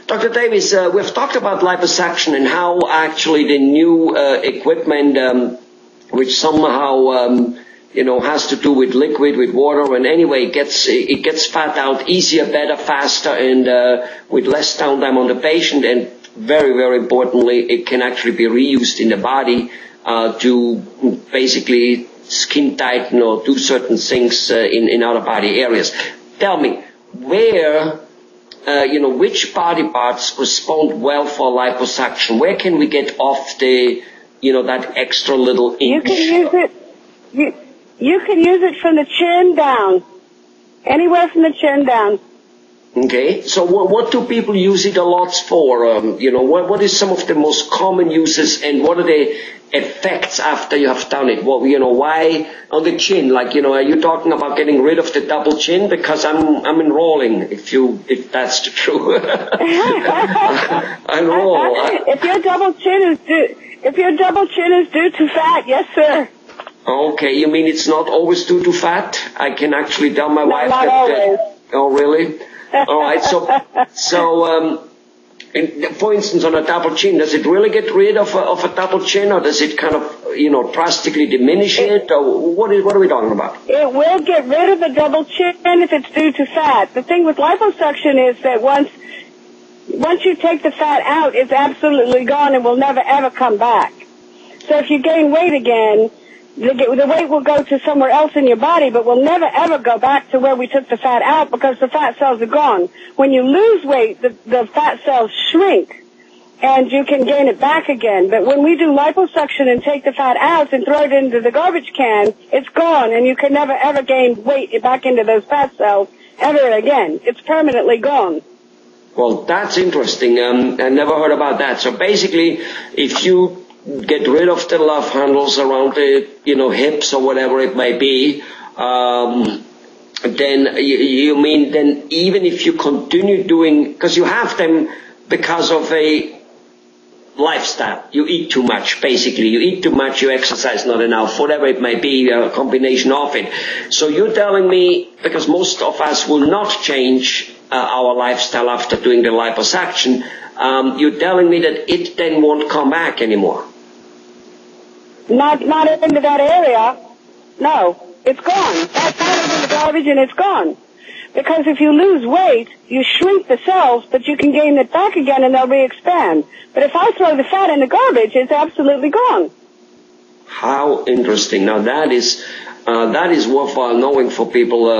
Dr. Davis, we've talked about liposuction and how actually the new equipment, which somehow has to do with liquid, with water, and anyway, it gets fat out easier, better, faster, and with less downtime on the patient, and very, very importantly, it can actually be reused in the body to basically skin tighten or do certain things in other body areas. Tell me, where, which body parts respond well for liposuction? Where can we get off the, that extra little inch? You can use it. You can use it from the chin down, anywhere from the chin down. Okay, so what do people use it a lot for? What is some of the most common uses, and what are the effects after you have done it? Why on the chin? Like, are you talking about getting rid of the double chin? Because I'm enrolling. If that's the truth, I enroll. If your double chin is due to fat, yes, sir. Okay, you mean it's not always due to fat? I can actually tell my wife not that. Always. Oh, really? All right. So, for instance, on a double chin, does it really get rid of a double chin, or does it kind of, drastically diminish it, or what are we talking about? It will get rid of the double chin if it's due to fat. The thing with liposuction is that once you take the fat out, it's absolutely gone and will never ever come back. So if you gain weight again, the weight will go to somewhere else in your body, but will never ever go back to where we took the fat out because the fat cells are gone. When you lose weight, the fat cells shrink, and you can gain it back again. But when we do liposuction and take the fat out and throw it into the garbage can, it's gone, and you can never ever gain weight back into those fat cells ever again. It's permanently gone. Well, that's interesting. I never heard about that. So basically, if you get rid of the love handles around the, hips or whatever it may be, then you mean then even if you continue doing, because you have them because of a lifestyle, you eat too much, basically. You eat too much, you exercise not enough, whatever it may be, a combination of it. So you're telling me, because most of us will not change our lifestyle after doing the liposuction, you're telling me that it then won't come back anymore. Not into that area. No, it's gone. That fat is in the garbage and it's gone. Because if you lose weight, you shrink the cells, but you can gain it back again and they'll re-expand. But if I throw the fat in the garbage, it's absolutely gone. How interesting. Now that is worthwhile knowing for people,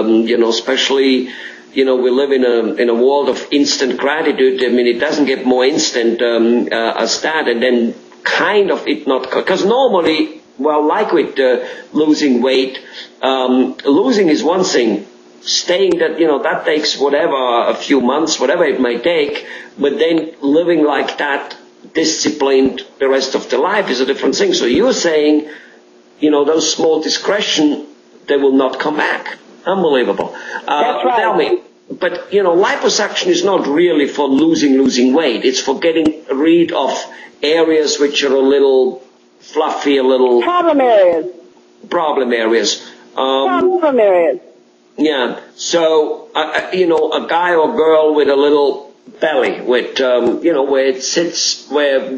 especially, we live in a world of instant gratitude. I mean, it doesn't get more instant as that, and then kind of it not, because normally, well, like with losing weight, losing is one thing. Staying that, that takes whatever, a few months, whatever it might take, but then living like that, disciplined the rest of the life is a different thing. So you're saying, those small discretion, they will not come back. Unbelievable. That's right. Tell me, but, liposuction is not really for losing weight. It's for getting rid of areas which are a little fluffy, a little... Problem areas. Problem areas. Yeah. So, a guy or girl with a little belly, with, where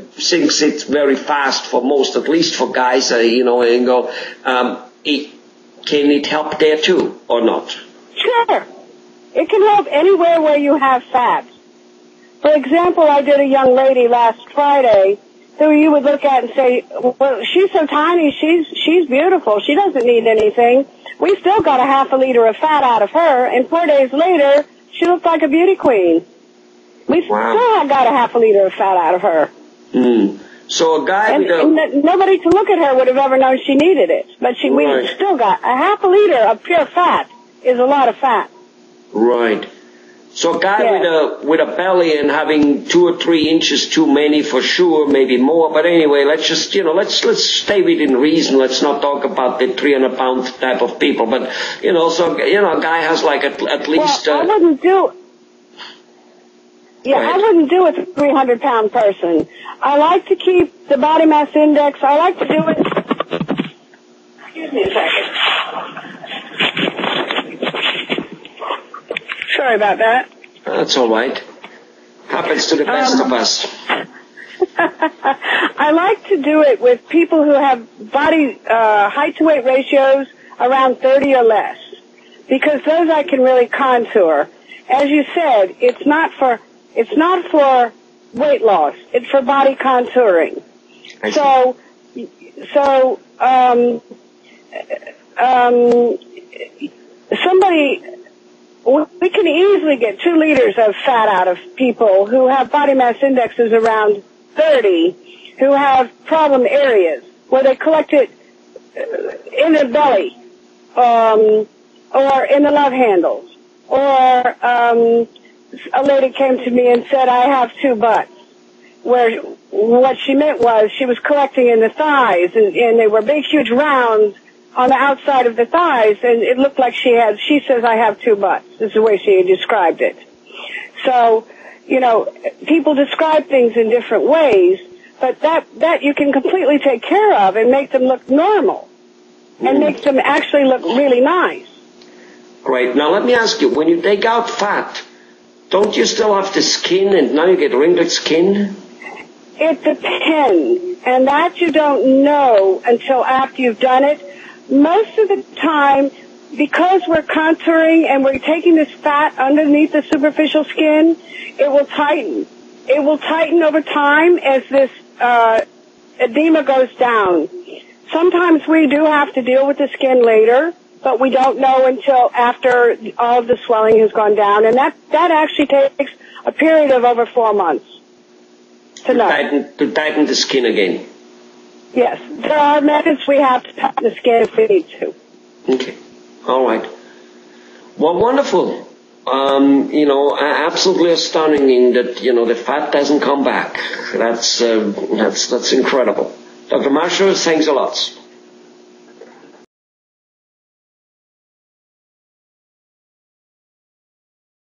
things sit very fast for most, at least for guys, and go, can it help there too, or not? Sure. It can help anywhere where you have fat. For example, I did a young lady last Friday who you would look at and say, well, she's so tiny, she's beautiful, she doesn't need anything. We still got a half a liter of fat out of her, and 4 days later, she looked like a beauty queen. We still got a half a liter of fat out of her. So a guy nobody to look at her would have ever known she needed it, but we still got a half a liter of pure fat is a lot of fat. Right. So a guy with a belly and having 2 or 3 inches too many for sure, maybe more. But anyway, let's just, let's stay within reason. Let's not talk about the 300-pound type of people. But, so, a guy has like at least... Well, I wouldn't do... Yeah, I wouldn't do it with a 300-pound person. I like to keep the body mass index. I like to do it... Excuse me a second. Sorry about that. That's all right. Happens to the best of us. I like to do it with people who have body height to weight ratios around 30 or less, because those I can really contour. As you said, it's not for weight loss. It's for body contouring. So we can easily get 2 liters of fat out of people who have body mass indexes around 30, who have problem areas where they collect it in the belly, or in the love handles. Or a lady came to me and said, I have 2 butts, where what she meant was she was collecting in the thighs, and they were big, huge rounds on the outside of the thighs, and it looked like she says, I have 2 butts. This is the way she described it. So, people describe things in different ways, but that you can completely take care of and make them look normal and make them actually look really nice. Great. Now let me ask you, when you take out fat, don't you still have the skin and now you get wrinkled skin? It depends, and that you don't know until after you've done it. Most of the time, because we're contouring and we're taking this fat underneath the superficial skin, it will tighten. It will tighten over time as this edema goes down. Sometimes we do have to deal with the skin later, but we don't know until after all of the swelling has gone down, and that actually takes a period of over 4 months to tighten the skin again. Yes, there are methods we have to tighten the skin if we need to. Okay, all right. Well, wonderful. Absolutely astounding that the fat doesn't come back. That's incredible. Dr. Marsha, thanks a lot.